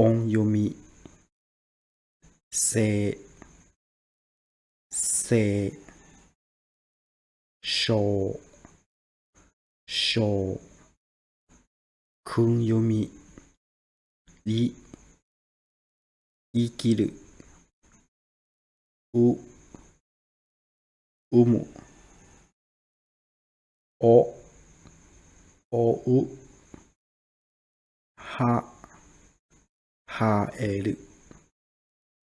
音読み、せ、しょう、訓読み、り、生きる、う、む、お、う、は、える、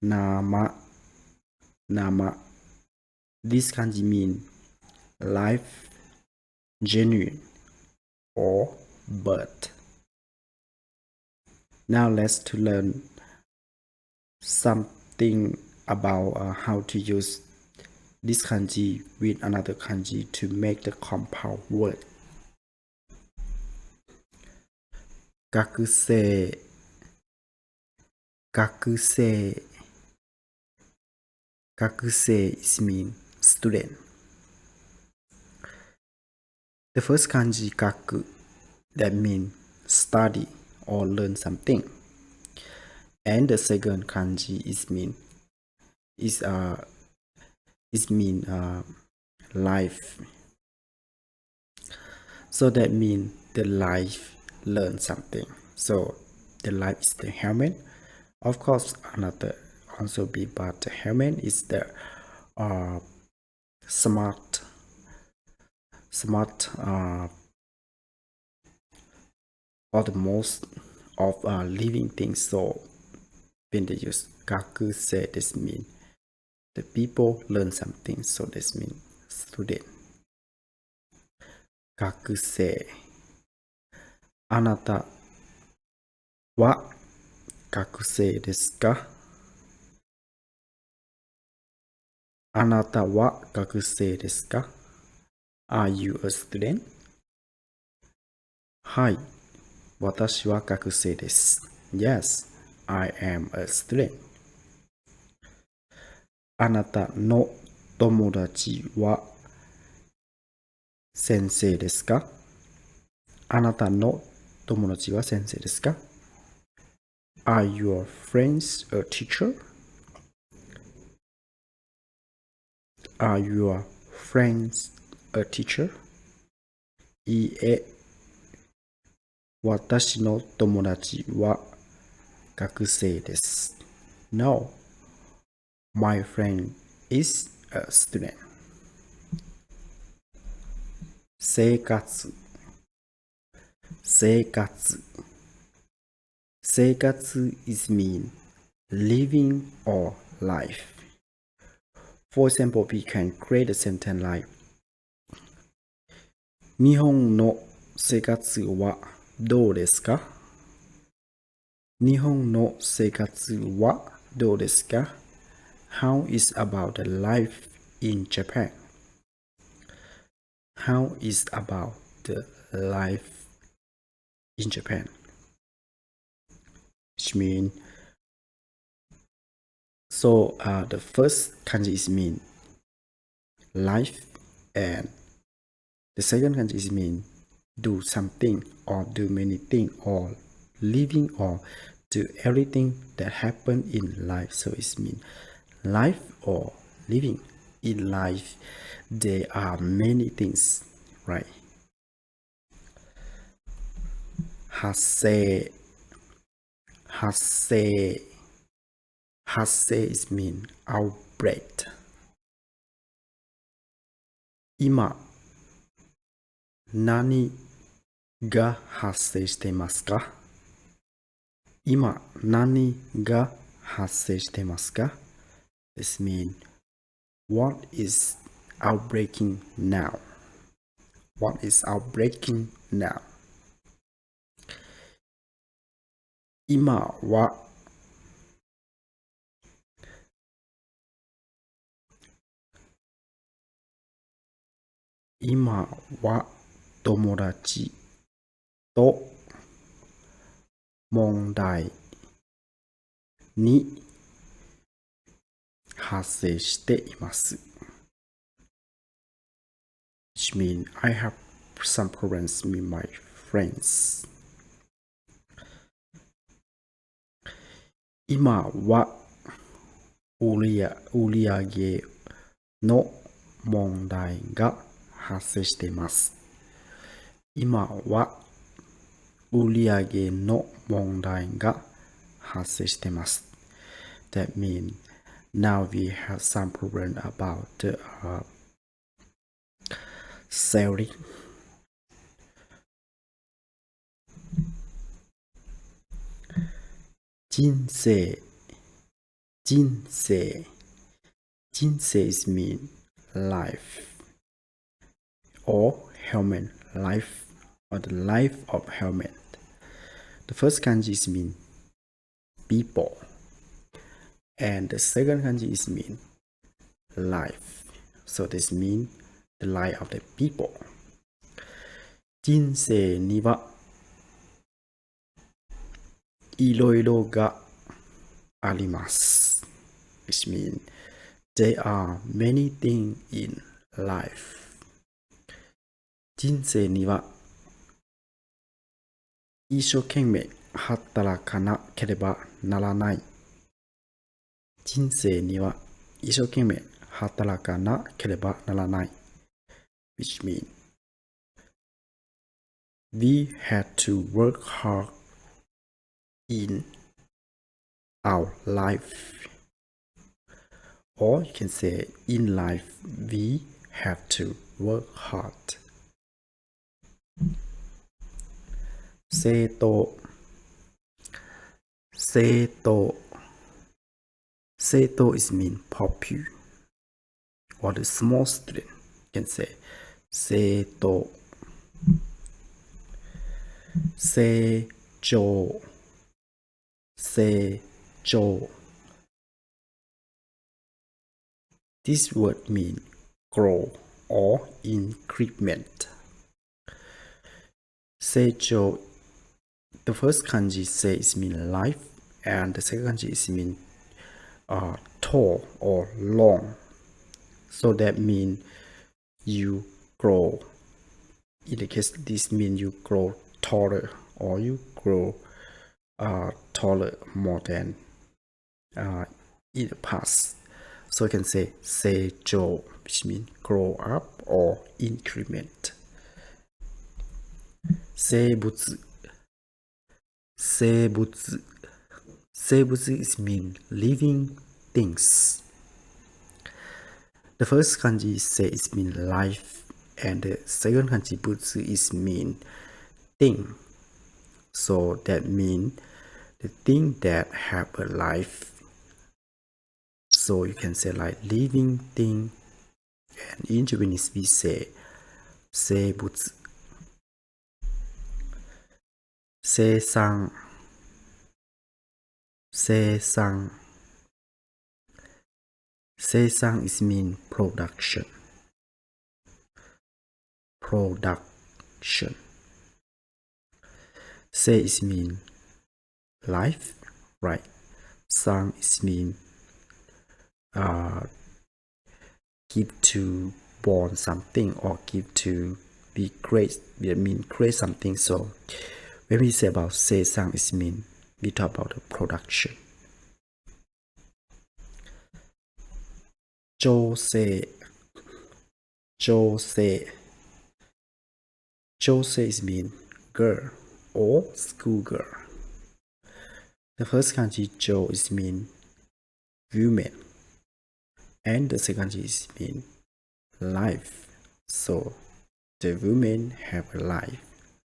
なま、This kanji mean life, genuine, or birth. Now let's to learn something about how to use this kanji with another kanji to make the compound word. 学生 is mean student. The first kanji gaku that mean study or learn something. And the second kanji is mean life. So that means the life learn something. So the life is the helmet. Of course, another also be, but the helmet is the smart or the most of living things. So when they use gakusei, this means the people learn something. So this means student. 学生あなたは学生ですかあなたは学生ですか Are you a student? はい、私は学生です。Yes, I am a student. あなたの友達は先生ですかあなたの友達は先生ですか Are your friends a teacher? Are your friends a teacher? いいえ、私の友達は学生です。No, my friend is a student. 生活生活 is mean living or life. For example, we can create a sentence like 日本の生活はどうですか日本の生活はどうですか How is about the life in Japan? How is about the life in Japan? Which mean so the first kanji is mean life and the second kanji is mean do something or do many things or living or do everything that happen in life. So it means life or living. In life there are many things, right? 発生 is mean outbreak. 今何が発生していますか今何が発生していますか This means what is outbreaking now? What is outbreaking now? 今は友達と問題に発生しています。Which means I have some problems with my friends. 今は売上の問題が発生しています。今は売上の問題が発生しています。That means now we have some problem about the selling. 人生 is mean life or human life or the life of human. The first kanji is mean people and the second kanji is mean life. So this means the life of the people. 人生にはいろいろがあります。Which means there are many things in life. 人生には一生懸命働かなければならない。人生には一生懸命働かなければならない。Which means we had to work hard in our life. Or you can say in life we have to work hard. 生徒is mean popular or the small student. You can say 生徒成長 This word means grow or increment. 成長 The first kanji say is mean life and the second kanji is mean tall or long. So that means you grow. In the case this means you grow taller or you grow taller more than in the past. So you can say 成長 which means grow up or increment. 生物 is mean living things. The first kanji say is mean life and the second kanji butsu is mean thing. So that means the thing that have a life. So you can say like living thing, and in Japanese we say 生物生産 is mean production. Sei is mean life, right? Sang is mean give to born something or give to be great. It mean create something. So when we say about sei sang, it mean we talk about the production. 調整 is mean girl or schoolgirl. The first kanji 調 is mean woman and the second kanji is mean life. So the women have a life.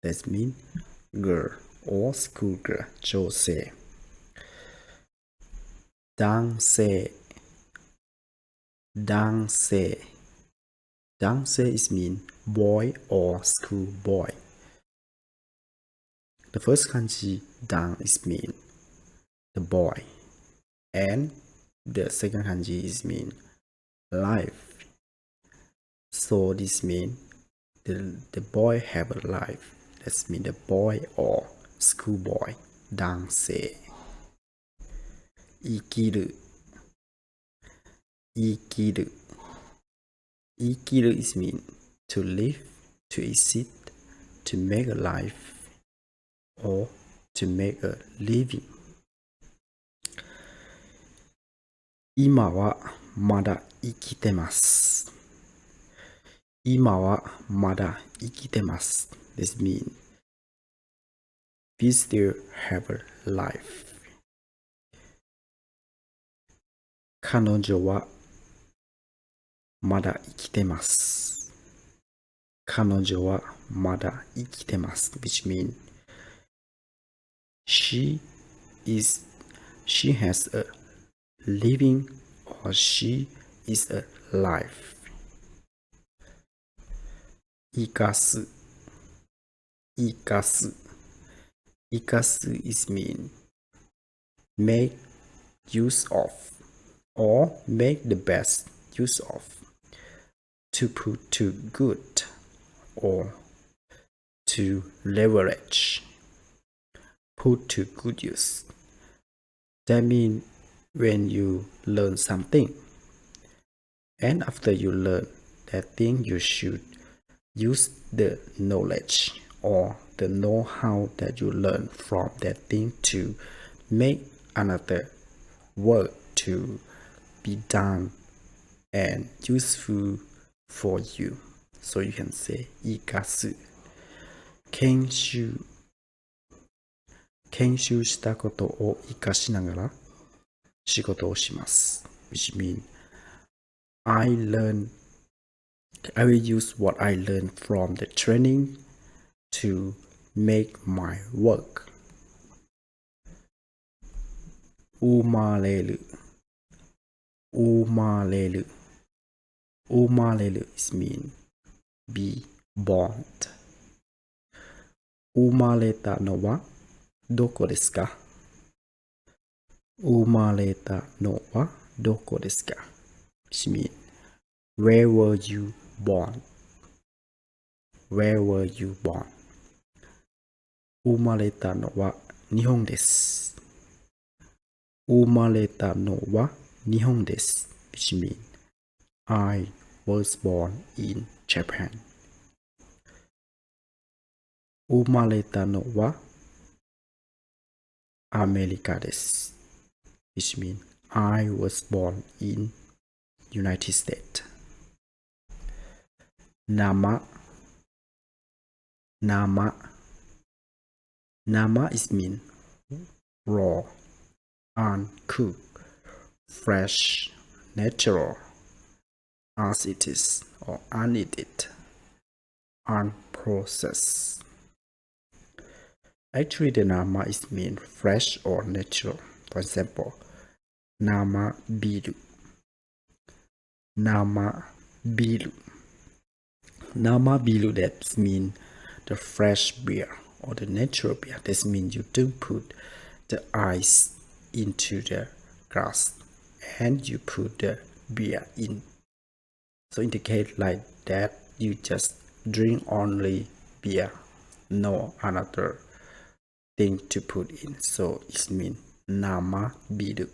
That means girl or schoolgirl. 調整 男性 is mean boy or schoolboy. The first kanji dang is mean the boy and the second kanji is mean life. So this means the boy have a life. That means the boy or schoolboy. 男性 生きる is mean to live, to exist, to make a life or to make a living. 今はまだ生きてます。今はまだ生きてます。This means we still have a life. 彼女はまだ生きてます。彼女はまだ生きてます。Which means she has a living or she is alive. 生かす is mean make use of or make the best use of, to put to good or to leverage, put to good use. That means when you learn something and after you learn that thing, you should use the knowledge or the know-how that you learn from that thing to make another work to be done and useful for you. So you can say 生かす。研修したことを生かしながら仕事をします。Which means I will use what I learned from the training to make my work. 生まれる is mean be born. 生まれたのはどこですか？生まれたのはどこですか？ Which means where were you born? Where were you born? 生まれたのは日本です。生まれたのは日本です。Which means I was born in Japan. 生まれたのはアメリカです。Which means I was born in United States. 生 is mean raw, uncooked, fresh, natural, as it is or uneaten, unprocessed. Actually, the nama is mean fresh or natural. For example, nama biru. Nama biru. Nama biru, that means the fresh beer or the natural beer. That means you don't put the ice into the glass and you put the beer in. So in the case like that, you just drink only beer, no another thing to put in. So it means nama biru.